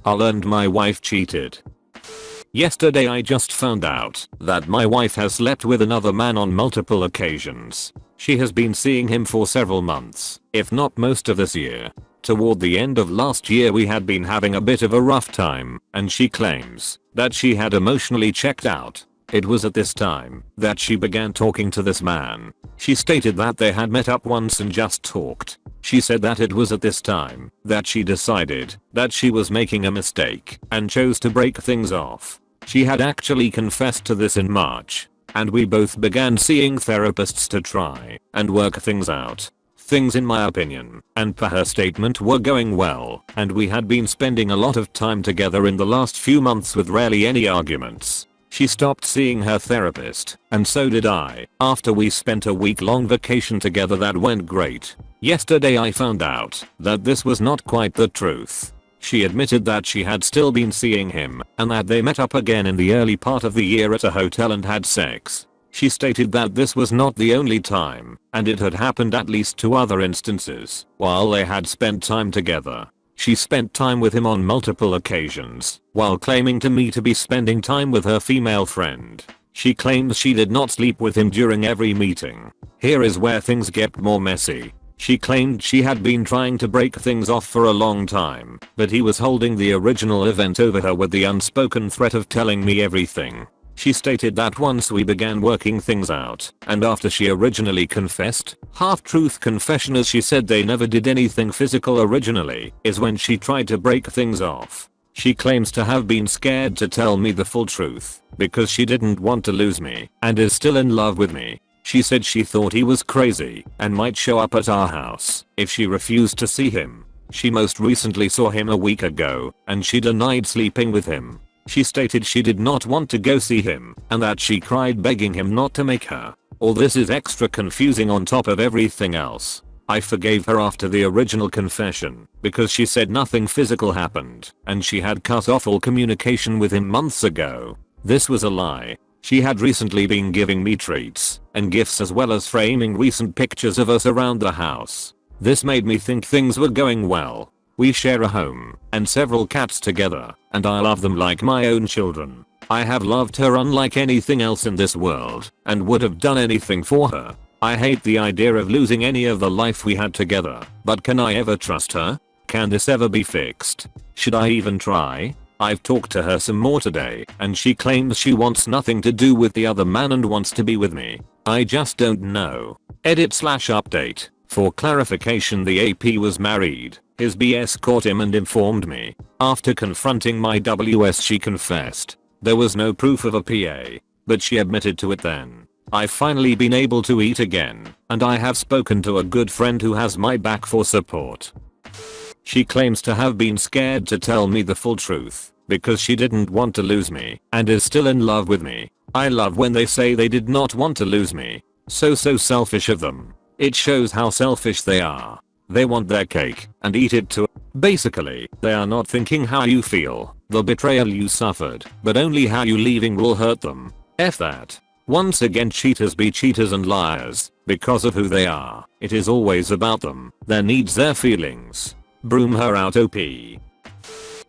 I learned my wife cheated. Yesterday I just found out that my wife has slept with another man on multiple occasions. She has been seeing him for several months, if not most of this year. Toward the end of last year we had been having a bit of a rough time, and she claims that she had emotionally checked out. It was at this time that she began talking to this man. She stated that they had met up once and just talked. She said that it was at this time that she decided that she was making a mistake and chose to break things off. She had actually confessed to this in March, and we both began seeing therapists to try and work things out. Things, in my opinion and per her statement, were going well, and we had been spending a lot of time together in the last few months with rarely any arguments. She stopped seeing her therapist, and so did I, after we spent a week-long vacation together that went great. Yesterday I found out that this was not quite the truth. She admitted that she had still been seeing him, and that they met up again in the early part of the year at a hotel and had sex. She stated that this was not the only time, and it had happened at least 2 other instances while they had spent time together. She spent time with him on multiple occasions, while claiming to me to be spending time with her female friend. She claims she did not sleep with him during every meeting. Here is where things get more messy. She claimed she had been trying to break things off for a long time, but he was holding the original event over her with the unspoken threat of telling me everything. She stated that once we began working things out, and after she originally confessed, half-truth confession as she said they never did anything physical originally, is when she tried to break things off. She claims to have been scared to tell me the full truth, because she didn't want to lose me, and is still in love with me. She said she thought he was crazy, and might show up at our house if she refused to see him. She most recently saw him a week ago, and she denied sleeping with him. She stated she did not want to go see him, and that she cried begging him not to make her. All this is extra confusing on top of everything else. I forgave her after the original confession, because she said nothing physical happened, and she had cut off all communication with him months ago. This was a lie. She had recently been giving me treats and gifts, as well as framing recent pictures of us around the house. This made me think things were going well. We share a home and several cats together, and I love them like my own children. I have loved her unlike anything else in this world, and would have done anything for her. I hate the idea of losing any of the life we had together, but can I ever trust her? Can this ever be fixed? Should I even try? I've talked to her some more today, and she claims she wants nothing to do with the other man and wants to be with me. I just don't know. Edit/update. For clarification, the AP was married. His BS caught him and informed me. After confronting my WS, she confessed. There was no proof of a PA, but she admitted to it then. I've finally been able to eat again, and I have spoken to a good friend who has my back for support. She claims to have been scared to tell me the full truth, because she didn't want to lose me, and is still in love with me. I love when they say they did not want to lose me. So selfish of them. It shows how selfish they are. They want their cake and eat it too. Basically, they are not thinking how you feel, the betrayal you suffered, but only how you leaving will hurt them. F that. Once again, cheaters be cheaters and liars, because of who they are. It is always about them, their needs, their feelings. Broom her out, OP.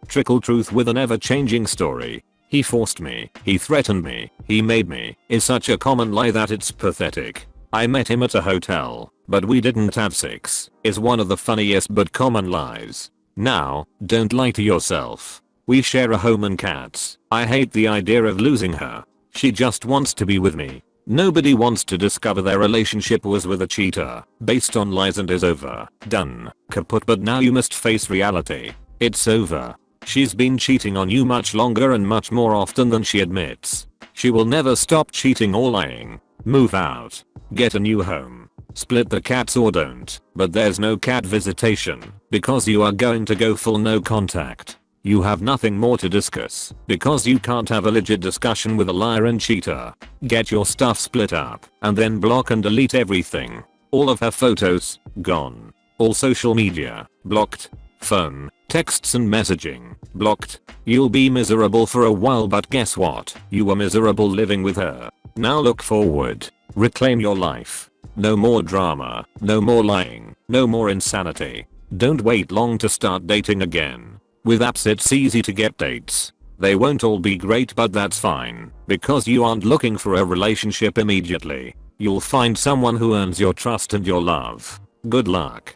Trickle truth with an ever-changing story. He forced me, he threatened me, he made me, is such a common lie that it's pathetic. I met him at a hotel, but we didn't have sex, is one of the funniest but common lies. Now, don't lie to yourself. We share a home and cats. I hate the idea of losing her. She just wants to be with me. Nobody wants to discover their relationship was with a cheater, based on lies, and is over, done, kaput. But now you must face reality. It's over. She's been cheating on you much longer and much more often than she admits. She will never stop cheating or lying. Move out. Get a new home. Split the cats or don't, but there's no cat visitation, because you are going to go full no contact. You have nothing more to discuss, because you can't have a legit discussion with a liar and cheater. Get your stuff split up, and then block and delete everything. All of her photos, gone. All social media, blocked. Phone, texts and messaging, blocked. You'll be miserable for a while, but guess what? You were miserable living with her. Now look forward. Reclaim your life. No more drama, no more lying, no more insanity. Don't wait long to start dating again. With apps it's easy to get dates. They won't all be great, but that's fine, because you aren't looking for a relationship immediately. You'll find someone who earns your trust and your love. Good luck.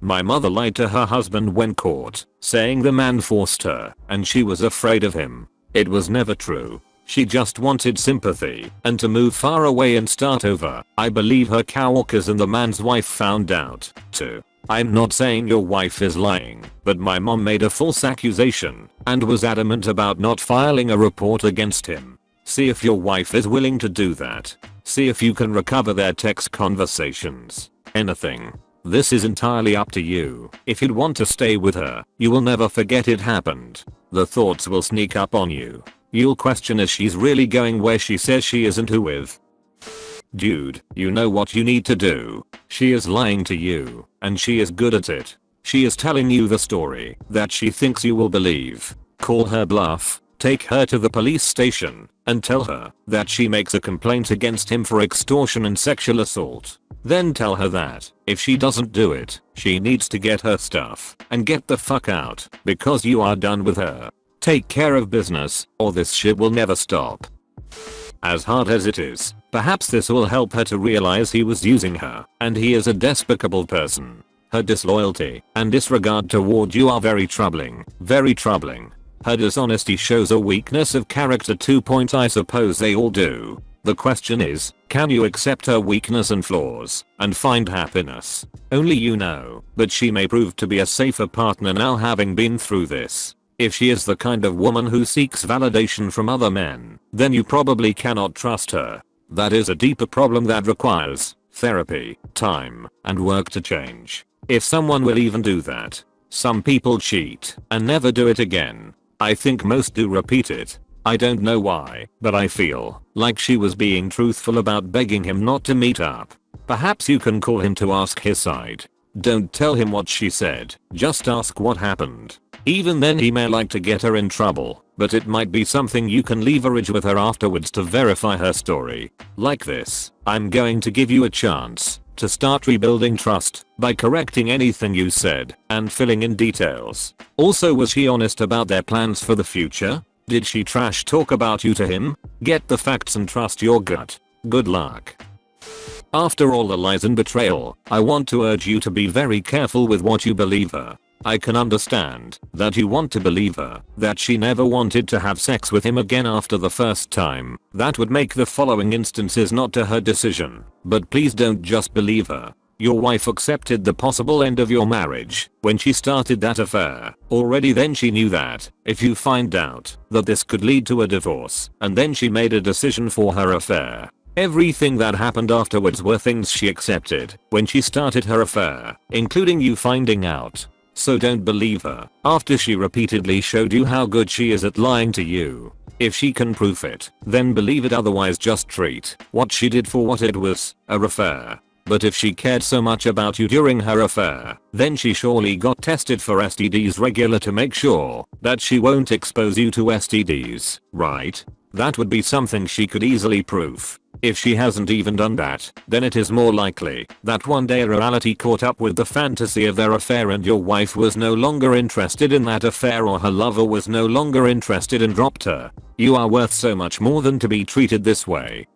My mother lied to her husband when caught, saying the man forced her and she was afraid of him. It was never true. She just wanted sympathy and to move far away and start over. I believe her coworkers and the man's wife found out too. I'm not saying your wife is lying, but my mom made a false accusation and was adamant about not filing a report against him. See if your wife is willing to do that. See if you can recover their text conversations. Anything. This is entirely up to you. If you'd want to stay with her, you will never forget it happened. The thoughts will sneak up on you. You'll question if she's really going where she says she is and who with. Dude, you know what you need to do. She is lying to you, and she is good at it. She is telling you the story that she thinks you will believe. Call her bluff, take her to the police station, and tell her that she makes a complaint against him for extortion and sexual assault. Then tell her that, if she doesn't do it, she needs to get her stuff and get the fuck out, because you are done with her. Take care of business, or this shit will never stop. As hard as it is, perhaps this will help her to realize he was using her, and he is a despicable person. Her disloyalty and disregard toward you are very troubling, very troubling. Her dishonesty shows a weakness of character 2. I suppose they all do. The question is, can you accept her weakness and flaws, and find happiness? Only you know, but she may prove to be a safer partner now having been through this. If she is the kind of woman who seeks validation from other men, then you probably cannot trust her. That is a deeper problem that requires therapy, time, and work to change. If someone will even do that. Some people cheat and never do it again. I think most do repeat it. I don't know why, but I feel like she was being truthful about begging him not to meet up. Perhaps you can call him to ask his side. Don't tell him what she said, just ask what happened. Even then he may like to get her in trouble, but it might be something you can leverage with her afterwards to verify her story. Like this, I'm going to give you a chance to start rebuilding trust by correcting anything you said and filling in details. Also, was she honest about their plans for the future? Did she trash talk about you to him? Get the facts and trust your gut. Good luck. After all the lies and betrayal, I want to urge you to be very careful with what you believe her. I can understand that you want to believe her, that she never wanted to have sex with him again after the first time. That would make the following instances not to her decision. But please don't just believe her. Your wife accepted the possible end of your marriage when she started that affair. Already then she knew that if you find out that this could lead to a divorce, and then she made a decision for her affair. Everything that happened afterwards were things she accepted when she started her affair, including you finding out. So don't believe her after she repeatedly showed you how good she is at lying to you. If she can prove it, then believe it, otherwise just treat what she did for what it was, a affair. But if she cared so much about you during her affair, then she surely got tested for STDs regular to make sure that she won't expose you to STDs, right? That would be something she could easily prove. If she hasn't even done that, then it is more likely that one day reality caught up with the fantasy of their affair and your wife was no longer interested in that affair, or her lover was no longer interested and dropped her. You are worth so much more than to be treated this way.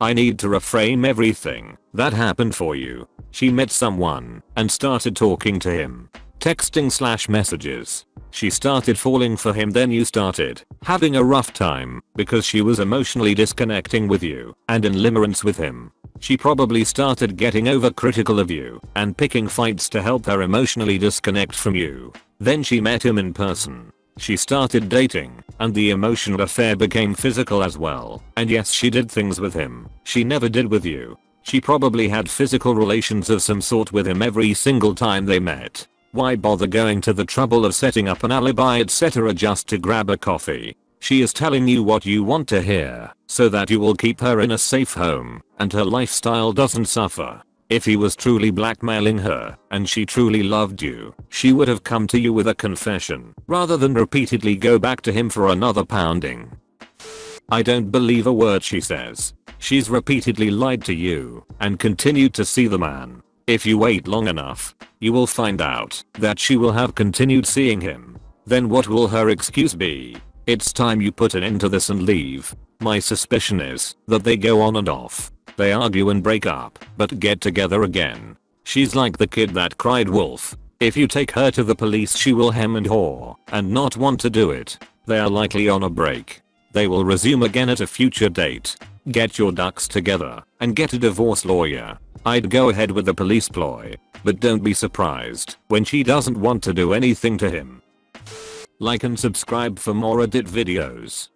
I need to reframe everything that happened for you. She met someone and started talking to him. Texting/messages. She started falling for him, then you started having a rough time because she was emotionally disconnecting with you and in limerence with him. She probably started getting overcritical of you and picking fights to help her emotionally disconnect from you. Then she met him in person. She started dating, and the emotional affair became physical as well. And yes, she did things with him she never did with you. She probably had physical relations of some sort with him every single time they met. Why bother going to the trouble of setting up an alibi etc. just to grab a coffee? She is telling you what you want to hear, so that you will keep her in a safe home, and her lifestyle doesn't suffer. If he was truly blackmailing her, and she truly loved you, she would have come to you with a confession, rather than repeatedly go back to him for another pounding. I don't believe a word she says. She's repeatedly lied to you, and continued to see the man. If you wait long enough, You will find out that she will have continued seeing him. Then what will her excuse be? It's time you put an end to this and leave. My suspicion is that they go on and off. They argue and break up, but get together again. She's like the kid that cried wolf. If you take her to the police she will hem and haw and not want to do it. They are likely on a break. They will resume again at a future date. Get your ducks together and get a divorce lawyer. I'd go ahead with the police ploy, but don't be surprised when she doesn't want to do anything to him. Like and subscribe for more edit videos.